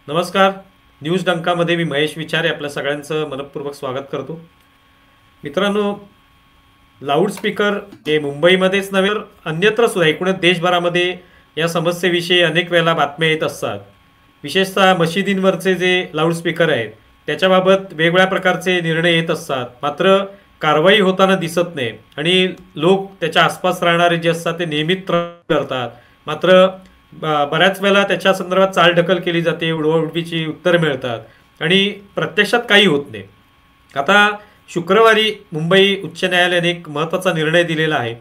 नमस्कार. न्यूज डंकामध्ये मी महेश विचारे आपल्या सगळ्यांचं मनपूर्वक स्वागत करतो. मित्रांनो, लाऊडस्पीकर हे मुंबईमध्येच नव्हे तर अन्यत्र सुद्धा एकूणच देशभरामध्ये या समस्येविषयी अनेक वेळेला बातम्या येत असतात. विशेषतः मशिदींवरचे जे लाऊडस्पीकर आहेत त्याच्याबाबत वेगवेगळ्या प्रकारचे निर्णय येत असतात, मात्र कारवाई होताना दिसत नाही आणि लोक त्याच्या आसपास राहणारे जे असतात ते नियमित त्रास करतात. मात्र बऱ्याच वेळेला त्याच्या संदर्भात चालढकल केली जाते, उडवाउडवीची उत्तरं मिळतात आणि प्रत्यक्षात काही होत नाही. आता शुक्रवारी मुंबई उच्च न्यायालयाने एक महत्त्वाचा निर्णय दिलेला आहे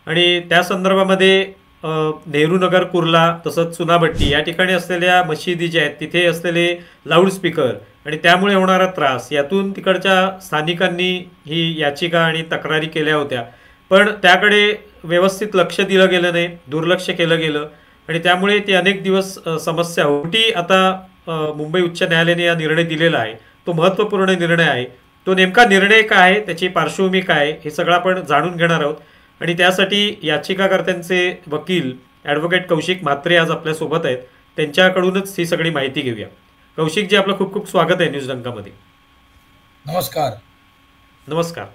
आणि त्या संदर्भामध्ये नेहरू नगर, कुर्ला तसंच चुनाभट्टी या ठिकाणी असलेल्या मशिदी ज्या आहेत तिथे असलेले लाऊडस्पीकर आणि त्यामुळे होणारा त्रास यातून तिकडच्या स्थानिकांनी ही याचिका आणि तक्रारी केल्या होत्या. पण त्याकडे व्यवस्थित लक्ष दिलं गेलं नाही, दुर्लक्ष केलं गेलं आणि त्यामुळे ती अनेक दिवस समस्या होती. आता मुंबई उच्च न्यायालयाने हा निर्णय दिलेला आहे, तो महत्त्वपूर्ण निर्णय आहे. तो नेमका निर्णय काय आहे, त्याची पार्श्वभूमी काय आहे, हे सगळं आपण जाणून घेणार आहोत आणि त्यासाठी याचिकाकर्त्यांचे वकील ॲडव्होकेट कौशिक म्हात्रे आज आपल्यासोबत आहेत. त्यांच्याकडूनच ही सगळी माहिती घेऊया. कौशिकजी, आपलं खूप खूप स्वागत आहे न्यूज डंकामध्ये. नमस्कार. नमस्कार.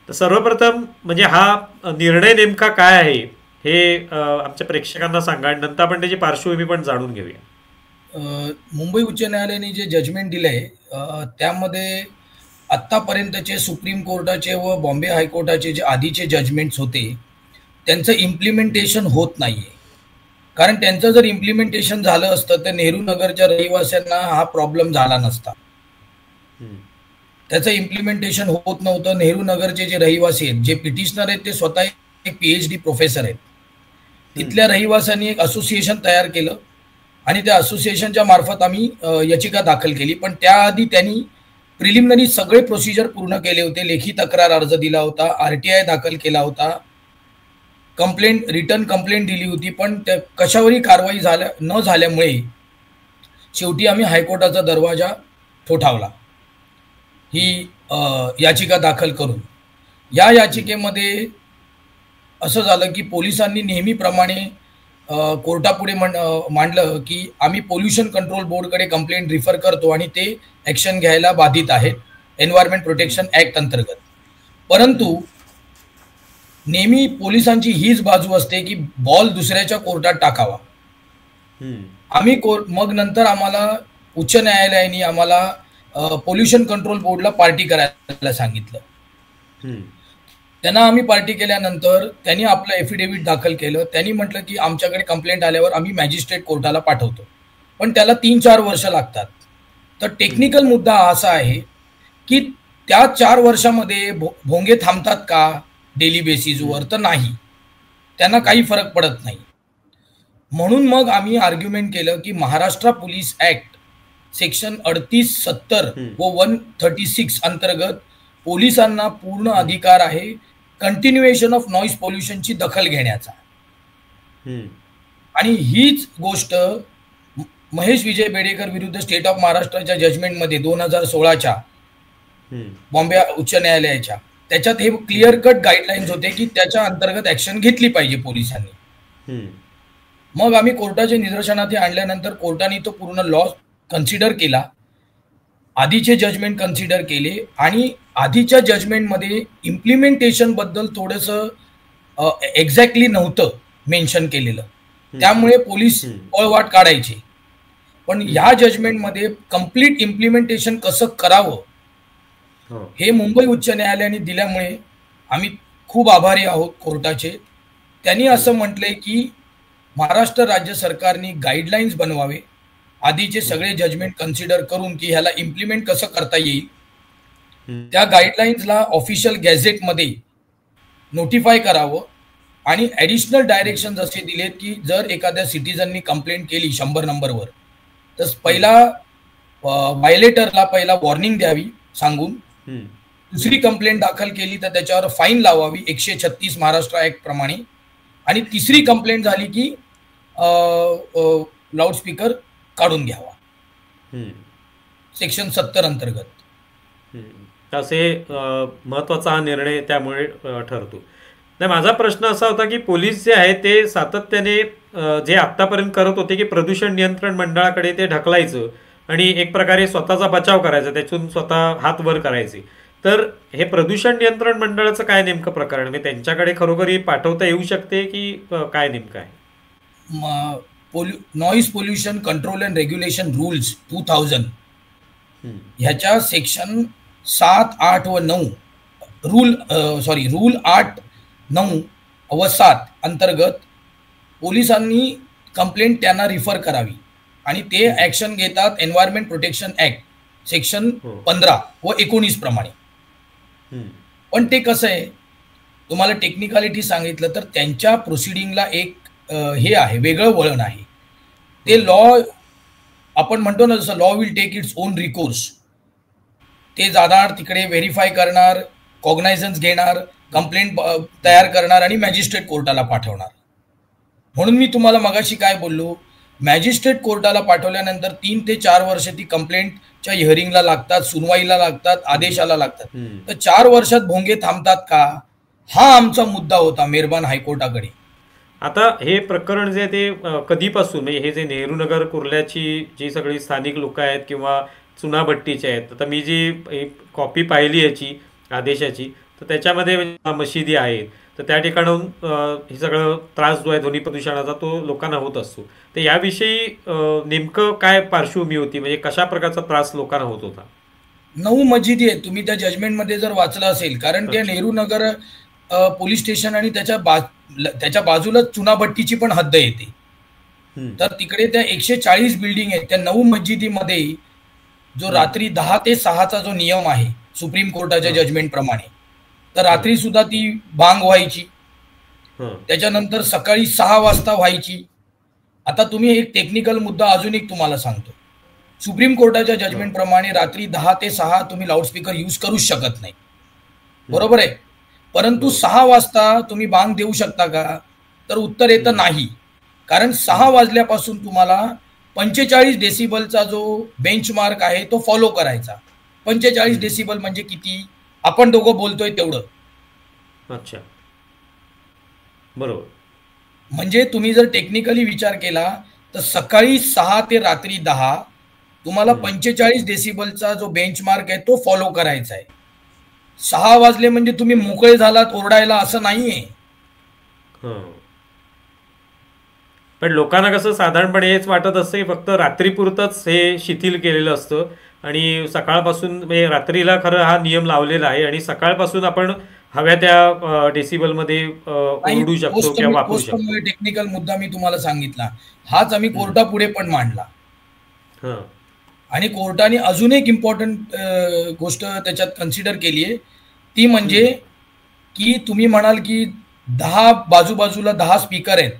तर सर्वप्रथम म्हणजे हा निर्णय नेमका काय आहे हे आमच्या प्रेक्षकांना सांगा आणि नंतर आपण त्याची पार्श्वभूमी पण जाणून घेऊया. मुंबई उच्च न्यायालयाने जे जजमेंट दिलंय त्यामध्ये आत्तापर्यंतचे सुप्रीम कोर्टाचे व बॉम्बे हायकोर्टाचे जे आधीचे जजमेंट्स होते त्यांचं इम्प्लिमेंटेशन होत नाहीये. कारण त्यांचं जर इम्प्लिमेंटेशन झालं असतं तर नेहरू नगरच्या रहिवाशांना हा प्रॉब्लेम झाला नसता. हम्म. त्याचं इम्प्लिमेंटेशन होत नव्हतं. नेहरू नगरचे जे रहिवासी आहेत, जे पिटिशनर आहेत, ते स्वतः एक PhD प्रोफेसर आहेत. हम्म. तिथल्या रहिवाशांनी एक असोसिएशन तयार केलं आणि त्या असोसिएशनच्या मार्फत आम्ही याचिका दाखल केली. पण त्याआधी त्यांनी प्रिलिमिनरी सगळे प्रोसिजर पूर्ण केले होते. लेखी तक्रार अर्ज दिला होता, RTI दाखल केला होता, रिटर्न कंप्लेंट दिली होती. पण त्या कशावरही कारवाई न झाल्यामुळे शेवटी आम्ही हायकोर्टाचा दरवाजा ठोठावला ही याचिका दाखल करून. या याचिकेमध्ये असं झालं की पोलिसांनी नेहमीप्रमाणे कोर्टापुढे मांडलं की आम्ही पोल्युशन कंट्रोल बोर्डकडे कंप्लेंट रिफर करतो आणि ते ॲक्शन घ्यायला बाधित आहेत एन्व्हायरमेंट प्रोटेक्शन ॲक्ट अंतर्गत. परंतु नेहमी पोलिसांची हीच बाजू असते की बॉल दुसऱ्याच्या कोर्टात टाकावा. आम्ही मग नंतर आम्हाला उच्च न्यायालयाने आम्हाला पोल्युशन कंट्रोल बोर्डला पार्टी करायला सांगितलं. त्यांना आम्ही पार्टी केल्यानंतर त्यांनी आपलं एफिडेव्हिट दाखल केलं. त्यांनी म्हटलं की आमच्याकडे कंप्लेंट आल्यावर आम्ही मॅजिस्ट्रेट कोर्टाला पाठवतो, पण त्याला 3-4 वर्ष लागतात. तर टेक्निकल मुद्दा असा आहे की त्या 4 वर्षामध्ये भोंगे थांबतात का डेली बेसिसवर? तर नाही, त्यांना काही फरक पडत नाही. म्हणून मग आम्ही आर्ग्युमेंट केलं की महाराष्ट्र पोलीस ॲक्ट सेक्शन 3870 व 136 अंतर्गत पोलिसांना पूर्ण अधिकार आहे कंटिन्युएशन ऑफ नॉईज पोल्युशनची दखल घेण्याचा. आणि हीच गोष्ट महेश विजय बेडेकर विरुद्ध स्टेट ऑफ महाराष्ट्राच्या जजमेंटमध्ये 2016च्या बॉम्बे उच्च न्यायालयाच्या त्याच्यात हे क्लिअर कट गाईडलाईन्स होते की त्याच्या अंतर्गत ॲक्शन घेतली पाहिजे पोलिसांनी. मग आम्ही कोर्टाच्या निदर्शनात आणल्यानंतर कोर्टाने तो पूर्ण लॉ कन्सिडर केला, आधीचे जजमेंट कन्सिडर केले आणि आधीच्या जजमेंटमध्ये इम्प्लिमेंटेशन बद्दल थोडंसं एक्झॅक्टली नव्हतं मेन्शन केलेलं, त्यामुळे पोलीस पळवाट काढायचे. पण ह्या जजमेंटमध्ये कम्प्लीट इम्प्लिमेंटेशन कसं करावं हे मुंबई उच्च न्यायालयाने दिल्यामुळे आम्ही खूप आभारी आहोत कोर्टाचे. त्यांनी असं म्हटलंय की महाराष्ट्र राज्य सरकारने गाईडलाईन्स बनवावे आधीचे सगळे जजमेंट कन्सिडर करून की ह्याला इम्प्लिमेंट कसं करता येईल. त्या गाईडलाईन्सला ऑफिशियल गॅझेटमध्ये नोटिफाय करावं आणि ॲडिशनल डायरेक्शन्स असे दिलेत की जर एखाद्या सिटीजननी कंप्लेंट केली 100 नंबरवर तर पहिला व्हायलेटरला पहिला वॉर्निंग द्यावी सांगून, दुसरी कंप्लेंट दाखल केली तर त्याच्यावर फाईन लावावी 136 महाराष्ट्र ॲक्ट प्रमाणे, आणि तिसरी कंप्लेंट झाली की लाऊडस्पीकर काढून घ्यावा सेक्शन 70 अंतर्गत. असे महत्त्वाचा हा निर्णय त्यामुळे ठरतो. नाही, माझा प्रश्न असा होता की पोलीस जे आहे ते सातत्याने जे आतापर्यंत करत होते की प्रदूषण नियंत्रण मंडळाकडे ते ढकलायचं आणि एक प्रकारे स्वतःचा बचाव करायचा, त्यातून स्वतः हात वर करायचे. तर हे प्रदूषण नियंत्रण मंडळाचं काय नेमकं प्रकरण, म्हणजे त्यांच्याकडे खरोखरी पाठवता येऊ शकते की काय नेमकं आहे? Noise pollution control and regulation rules 2000 हम्म. ह्याच्या सेक्शन 7, 8 व 9 रूल 8, 9 व 7 अंतर्गत पोलिसांनी कंप्लेंट त्यांना रिफर करावी आणि ते ॲक्शन घेतात एन्व्हायरमेंट प्रोटेक्शन ॲक्ट सेक्शन हो. 15 व 19 प्रमाणे. हम्म. पण ते कसं आहे, तुम्हाला टेक्निकॅलिटी सांगितलं तर त्यांच्या प्रोसिडिंगला एक हे आहे, वेगळं वळण आहे. ते लॉ आपण म्हणतो ना, जसं law will take its own recourse. ते जाणार तिकडे, व्हेरीफाय करणार, कॉग्नायझन्स घेणार, कंप्लेंट तयार करणार आणि मॅजिस्ट्रेट कोर्टाला पाठवणार. म्हणून मी तुम्हाला मगाशी काय बोललो, मॅजिस्ट्रेट कोर्टाला पाठवल्यानंतर 3 ते 4 वर्ष ती कंप्लेंटच्या हिअरिंगला लागतात, सुनवाईला लागतात, आदेशाला लागतात. तर 4 वर्षात भोंगे थांबतात का? हा आमचा मुद्दा होता मेहरबान हायकोर्टाकडे. आता हे प्रकरण जे ते कधीपासून, म्हणजे हे जे नेहरू नगर कुर्ल्याची जी सगळी स्थानिक लोक आहेत किंवा चुनाभट्टीचे आहेत, आता मी जी कॉपी पाहिली याची आदेशाची, तर त्याच्यामध्ये म्हणजे मशिदी आहेत, तर त्या ठिकाणाहून हे सगळं त्रास जो आहे ध्वनी प्रदूषणाचा तो लोकांना होत असतो. तर याविषयी नेमकं काय पार्श्वभूमी होती, म्हणजे कशा प्रकारचा त्रास लोकांना होत होता? 9 मस्जिदी आहेत, तुम्ही त्या जजमेंटमध्ये जर वाचलं असेल, कारण ते नेहरू नगर पोलीस स्टेशन आणि त्याच्या बाजूला चुनाभट्टीची पण हद्द येते. तर तिकडे त्या 140 बिल्डिंग आहेत, त्या 9 मस्जिदीमध्ये जो रात्री 10 ते 6चा जो नियम आहे सुप्रीम कोर्टाच्या जजमेंट प्रमाणे, तर रात्री सुद्धा ती बांग व्हायची, त्याच्यानंतर सकाळी 6 वाजता व्हायची. आता तुम्ही एक टेक्निकल मुद्दा अजून एक तुम्हाला सांगतो. सुप्रीम कोर्टाच्या जजमेंट प्रमाणे रात्री 10 ते 6 तुम्ही लाऊडस्पीकर यूज करूच शकत नाही, बरोबर आहे. परंतु 6 वाजता तुम्ही बांग देऊ शकता का? तर उत्तर येतं नाही. कारण 6 वाजल्यापासून तुम्हाला 45 डेसिबलचा जो बेंचमार्क आहे तो फॉलो करायचा. 45 डेसिबल म्हणजे किती? आपण दोघं बोलतोय तेवढं. अच्छा, बरोबर. म्हणजे तुम्ही जर टेक्निकली विचार केला तर सकाळी 6 ते रात्री 10 तुम्हाला 45 डेसिबलचा जो बेंचमार्क आहे तो फॉलो करायचा आहे. 6 वाजले म्हणजे तुम्ही मोकळे झालात ओरडायला असं नाहीये. पण लोकांना कसं साधारणपणे हेच वाटत असतं की फक्त रात्रीपुरतंच हे शिथिल केलेलं असतं आणि सकाळपासून, म्हणजे रात्रीला खरं हा नियम लावलेला आहे आणि सकाळपासून आपण हव्या त्या डेसिबलमध्ये ओरडू शकतो किंवा वापरू शकतो. टेक्निकल मुद्दा मी तुम्हाला सांगितला, हाच आम्ही कोर्टापुढे पण मांडला. आणि कोर्टाने अजून एक इम्पॉर्टंट गोष्ट त्याच्यात कन्सिडर केली आहे, ती म्हणजे की तुम्ही म्हणाल की 10 बाजूबाजूला 10 स्पीकर आहेत,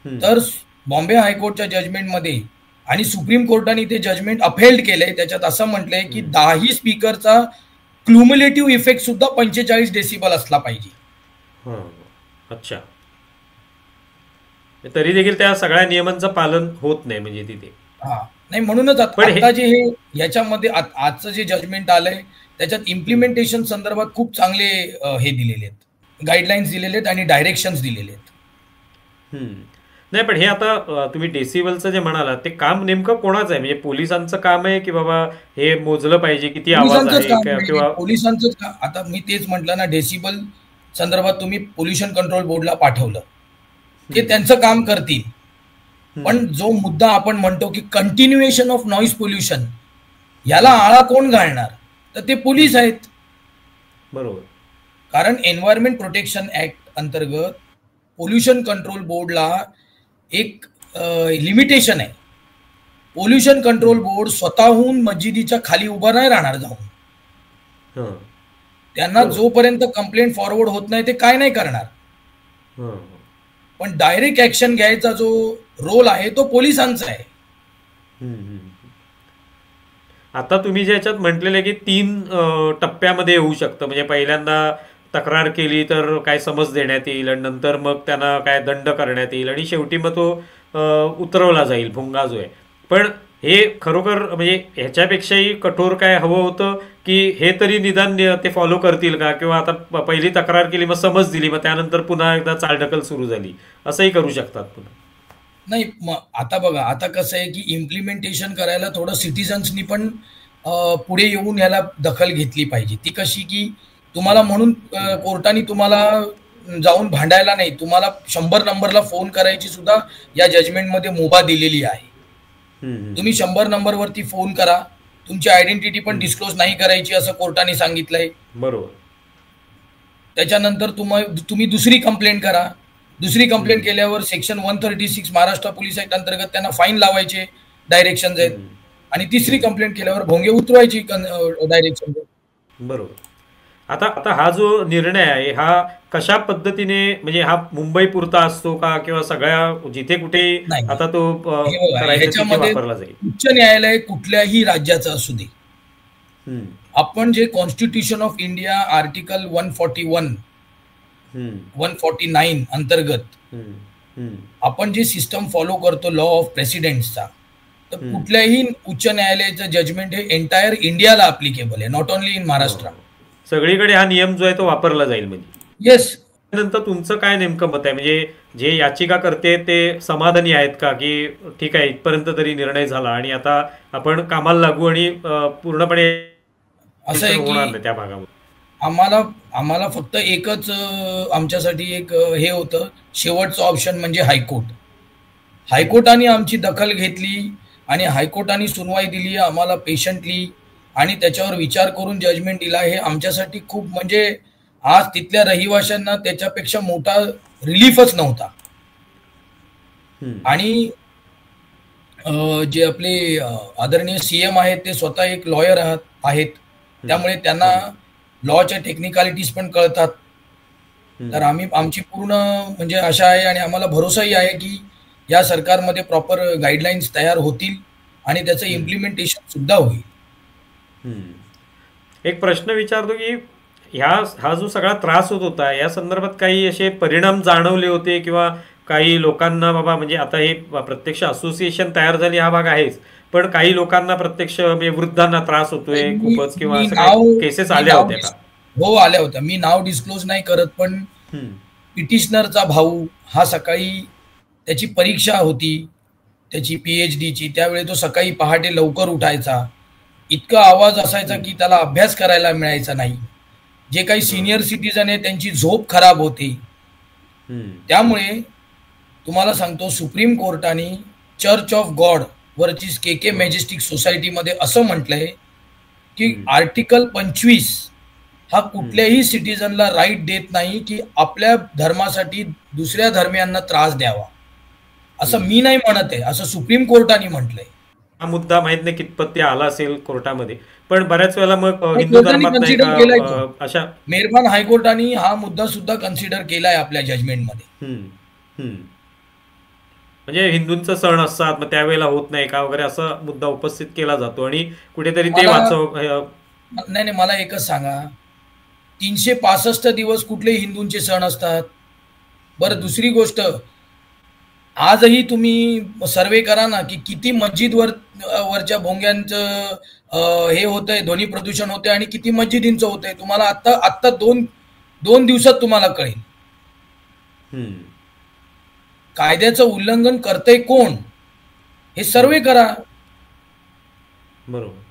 तर बॉम्बे हायकोर्टच्या जजमेंटमध्ये आणि सुप्रीम कोर्टाने ते जजमेंट अपहेल्ड केलंय. त्याच्यात असं म्हटलंय की 10 स्पीकरचा क्युम्युलेटिव्ह इफेक्ट सुद्धा 45 डेसिबल असला पाहिजे. अच्छा, तरी देखील त्या सगळ्या नियमांचं पालन होत नाही म्हणजे तिथे. नाही, म्हणूनच आता जे हे याच्यामध्ये आजचं जे जजमेंट आलंय त्याच्यात इम्प्लिमेंटेशन संदर्भात खूप चांगले हे दिलेले आहेत, गाईडलाईन्स दिलेले आहेत आणि डायरेक्शन्स दिलेले आहेत. नाही, पण हे आता तुम्ही डेसिबलचं जे म्हणाला ते काम नेमकं कोणाचं आहे, म्हणजे पोलिसांचं काम आहे की बाबा हे मोजलं पाहिजे किती आवाज आहे किंवा पोलिसांचंच? आता मी तेच म्हटलं ना, डेसिबल संदर्भात तुम्ही पोल्युशन कंट्रोल बोर्डला पाठवलं, ते त्यांचं काम करतील. पण जो मुद्दा आपण म्हणतो की कंटिन्युएशन ऑफ नॉईज पोल्युशन, याला आळा कोण घालणार? तर ते पोलीस आहेत, बरोबर. कारण एन्व्हायरमेंट प्रोटेक्शन ऍक्ट अंतर्गत पोल्युशन कंट्रोल बोर्डला एक लिमिटेशन आहे. पोल्युशन कंट्रोल बोर्ड स्वतःहून मस्जिदीच्या खाली उभं नाही राहणार जाऊन. त्यांना जोपर्यंत कंप्लेंट फॉरवर्ड होत नाही ते काय नाही करणार. पण डायरेक्ट ऍक्शन घ्यायचा जो रोल आहे तो पोलिसांचा आहे. आता तुम्ही ज्याच्यात म्हटलेलं आहे की 3 टप्प्यामध्ये येऊ शकतं, म्हणजे पहिल्यांदा तक्रार केली तर काय समज देण्यात येईल आणि नंतर मग त्यांना काय दंड करण्यात येईल आणि शेवटी मग तो उतरवला जाईल, भुंगा जो आहे. पण हे खरोखर म्हणजे ह्याच्यापेक्षाही कठोर काय हवं होतं की हे तरी निदान ते फॉलो करतील का, किंवा आता पहिली तक्रार केली मग समज दिली मग त्यानंतर पुन्हा एकदा चालढकल सुरू झाली, असंही करू शकतात पुन्हा. नाही, मग आता बघा, आता कसं आहे की इम्प्लिमेंटेशन करायला थोडं सिटिझन्सनी पण पुढे येऊन याला दखल घेतली पाहिजे. ती कशी की तुम्हाला म्हणून कोर्टाने तुम्हाला जाऊन भांडायला नाही, तुम्हाला 100 नंबरला फोन करायची सुद्धा या जजमेंटमध्ये मुभा दिलेली आहे. तुम्ही 100 नंबरवरती फोन करा, तुमची आयडेंटिटी पण डिस्क्लोज नाही करायची असं कोर्टाने सांगितलंय. बरोबर. त्याच्यानंतर तुम्ही दुसरी कंप्लेंट करा. दुसरी कंप्लेंट केल्यावर सेक्शन 136 महाराष्ट्र पोलीस ऍक्ट अंतर्गत त्यांना फाईन लावायचे डायरेक्शन आहेत. आणि तिसरी कंप्लेंट केल्यावर भोंगे उतरवायची डायरेक्शन. बरोबर. आता आता हा जो निर्णय आहे हा कशा पद्धतीने, म्हणजे हा मुंबई पुरता असतो का, किंवा सगळ्या जिथे कुठे आता तो ह्याच्यामध्ये वापरला जाईल? उच्च न्यायालय कुठल्याही राज्याचं असू दे, आपण जे कॉन्स्टिट्यूशन ऑफ इंडिया आर्टिकल 141 149 अंतर्गत आपण जे सिस्टम फॉलो करतो लॉ ऑफ प्रेसिडेंट्सचा, तर कुठल्याही उच्च न्यायालयाचं जजमेंट हे एंटायर इंडियाला अप्लिकेबल आहे, नॉट ओनली इन महाराष्ट्र. सगळीकडे हा नियम जो आहे तो वापरला जाईल म्हणजे. येस. नंतर तुमचं काय नेमकं मत आहे, म्हणजे जे याचिका करते ते समाधानी आहेत का, की ठीक आहे इथपर्यंत तरी निर्णय झाला आणि आता आपण कामाला लागू आणि पूर्णपणे असं आहे होणार की नाही त्या भागामध्ये? आम्हाला फक्त एकच आमच्यासाठी एक हे होतं, शेवटचं ऑप्शन म्हणजे हायकोर्ट. हायकोर्टाने आमची दखल घेतली आणि हायकोर्टाने सुनवाई दिली आम्हाला पेशंटली, आणि त्याच्यावर विचार करून जजमेंट दिला. हे आमच्यासाठी खूप, म्हणजे आज तिथल्या रहिवाशांना त्याच्यापेक्षा मोठा रिलीफच नव्हता. आणि जे आपले आदरणीय सीएम आहेत ते स्वतः एक लॉयर आहेत, त्यामुळे त्यांना लॉच्या टेक्निकॅलिटीज पण कळतात. तर आमची पूर्ण म्हणजे आशा आहे आणि आम्हाला भरोसाही आहे की या सरकारमध्ये प्रॉपर गाईडलाईन्स तयार होतील आणि त्याचं इम्प्लिमेंटेशन सुद्धा होईल. एक प्रश्न विचारतो की हा जो सगळा त्रास होत होता या संदर्भात काही असे परिणाम जाणवले होते, किंवा काही लोकांना बाबा, म्हणजे आता हे प्रत्यक्ष असोसिएशन तयार झाली हा भाग आहेच, पण काही लोकांना प्रत्यक्ष म्हणजे वृद्धांना त्रास होतोय खूपच, किंवा केसेस आल्या होत्या का? हो, आल्या होत्या. मी नाव डिस्क्लोज नाही करत, पण पिटिशनरचा भाऊ हा सकाळी त्याची परीक्षा होती त्याची PhDची, त्यावेळी तो सकाळी पहाटे लवकर उठायचा, इतका आवाज असायचा की त्याला अभ्यास करायला मिळायचा नाही. जे काही सिनियर सिटीजन आहे त्यांची झोप खराब होते. त्यामुळे तुम्हाला सांगतो, सुप्रीम कोर्टाने चर्च ऑफ गॉड वरची KK मॅजेस्टिक सोसायटीमध्ये असं म्हटलंय की आर्टिकल 25 हा कुठल्याही सिटीजनला राईट देत नाही की आपल्या धर्मासाठी दुसऱ्या धर्मियांना त्रास द्यावा. असं मी नाही म्हणत आहे, असं सुप्रीम कोर्टाने म्हटलंय. हा मुद्दा माहित नाही कितपत ते आला असेल कोर्टामध्ये, पण बऱ्याच वेळेला मग हिंदू धर्मात नाही का अशा मेहरबान हायकोर्टाने हा मुद्दा सुद्धा कन्सिडर केलाय आपल्या जजमेंटमध्ये. म्हणजे हिंदूंचा सण असतात मग त्यावेळेला होत नाही का वगैरे असा मुद्दा उपस्थित केला जातो, आणि कुठेतरी ते नाही, मला एकच सांगा, 365 दिवस कुठले हिंदूंचे सण असतात? बरं, दुसरी गोष्ट, आजही तुम्ही सर्वे करा ना की किती वरच्या भोंग्यांचं हे होतंय, ध्वनी प्रदूषण होतंय, आणि किती मस्जिदींचं होतंय. तुम्हाला आत्ता दोन दिवसात तुम्हाला कळेल. कायद्याचं उल्लंघन करतंय कोण हे सर्वे करा. बरोबर.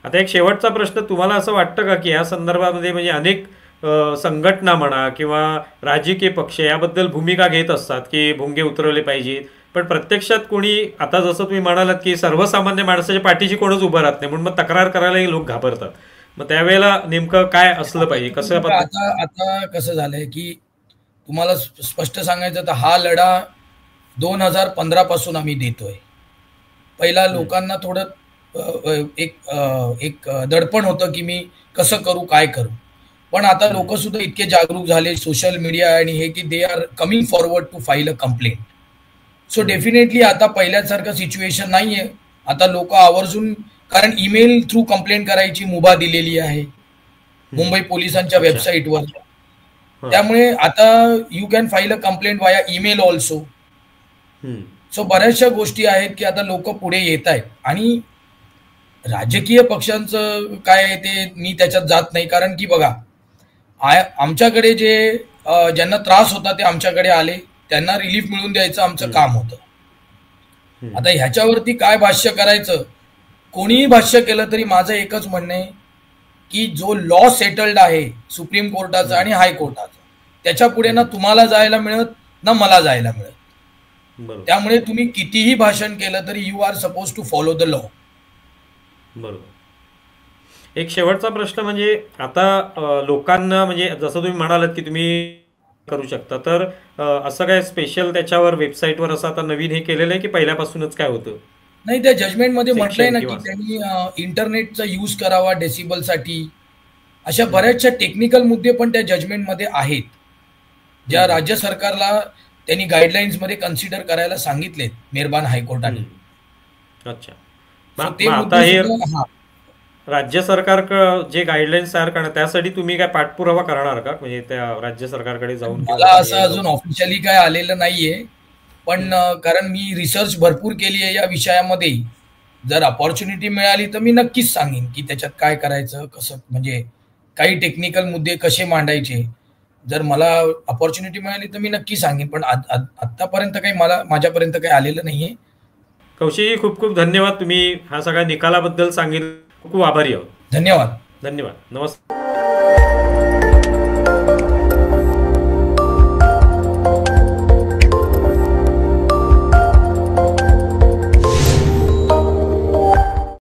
आता एक शेवटचा प्रश्न, तुम्हाला असं वाटतं का की या संदर्भामध्ये म्हणजे अनेक संघटना म्हणा किंवा राजकीय पक्ष याबद्दल भूमिका घेत असतात की भोंगे उतरवले पाहिजेत, पण प्रत्यक्षात कोणी, आता जसं तुम्ही म्हणालात की सर्वसामान्य माणसाच्या पाठीशी कोणच उभं राहत नाही, म्हणून मग तक्रार करायलाही लोक घाबरतात. मग त्यावेळेला नेमकं काय असलं पाहिजे, कसं? आता कसं झालंय की तुम्हाला स्पष्ट सांगायचं तर हा लढा 2015 पासून आम्ही देतोय. पहिला लोकांना थोडं एक दडपण होतं की मी कसं करू, काय करू, पण आता लोक सुद्धा इतके जागरूक झाले सोशल मीडिया आणि हे की they are coming forward to file a complaint. So definitely आता पहिल्यासारखं सिच्युएशन नाहीये. आता लोक आवर्जून, कारण ईमेल थ्रू कंप्लेंट करायची मुभा दिलेली आहे मुंबई पोलिसांच्या वेबसाईटवर. त्यामुळे आता you can file a complaint वाया ईमेल ऑल्सो. सो बऱ्याचशा गोष्टी आहेत की आता लोक पुढे येत आहेत. आणि राजकीय पक्षांचं काय आहे ते मी त्याच्यात जात नाही, कारण की बघा, आमच्याकडे जे ज्यांना त्रास होता ते आमच्याकडे आले, त्यांना रिलीफ मिळवून द्यायचं आमचं काम होतं. आता ह्याच्यावरती काय भाष्य करायचं, कोणीही भाष्य केलं तरी माझं एकच म्हणणं आहे की जो लॉ सेटल्ड आहे सुप्रीम कोर्टाचा आणि हायकोर्टाचा, त्याच्या पुढे ना तुम्हाला जायला मिळत ना मला जायला मिळत. बरोबर त्यामुळे तुम्ही कितीही भाषण केलं तरी you are suppose to follow the law. बरोबर. एक शेवटचा प्रश्न म्हणजे आता लोकांना म्हणजे जसं तुम्ही म्हणालात की तुम्ही करू शकता, तर असं काय स्पेशल त्याच्यावर वेबसाईटवर असं आता नवीन हे केलेलं आहे की पहिल्यापासूनच काय होतं? नाही, त्या जजमेंटमध्ये म्हटलंय सेक्शन ना की किंवा त्यांनी इंटरनेटचा यूज करावा डेसिबलसाठी. अशा बऱ्याचशा टेक्निकल मुद्दे पण त्या जजमेंटमध्ये आहेत, ज्या राज्य सरकारला त्यांनी गाईडलाईन्समध्ये कन्सिडर करायला सांगितलेत मेहरबान हायकोर्टाने. अच्छा. So मग ते मग आता मुद्दे हे सुद्धा राज्य सरकार जे गाईडलाईन्स तयार करणार त्यासाठी तुम्ही काय पाठपुरावा करणार का, म्हणजे त्या राज्य सरकारकडे जाऊन किंवा मला असं पर्यायी अजून जाऊन? ऑफिशियली काय आलेलं नाहीये, पण कारण मी रिसर्च भरपूर केली आहे या विषयामध्ये. जर अपॉर्च्युनिटी मिळाली तर मी नक्कीच सांगेन की त्याच्यात काय करायचं, कसं, म्हणजे काही टेक्निकल मुद्दे कसे मांडायचे. जर मला अपॉर्च्युनिटी मिळाली तर मी नक्की सांगेन, पण आतापर्यंत काही माझ्यापर्यंत काही आलेलं नाहीये. कौशिकजी, खूप खूप धन्यवाद. तुम्ही हा सगळ्या निकालाबद्दल सांगितलं, खूप खूप आभारी आहोत. धन्यवाद. धन्यवाद. नमस्कार.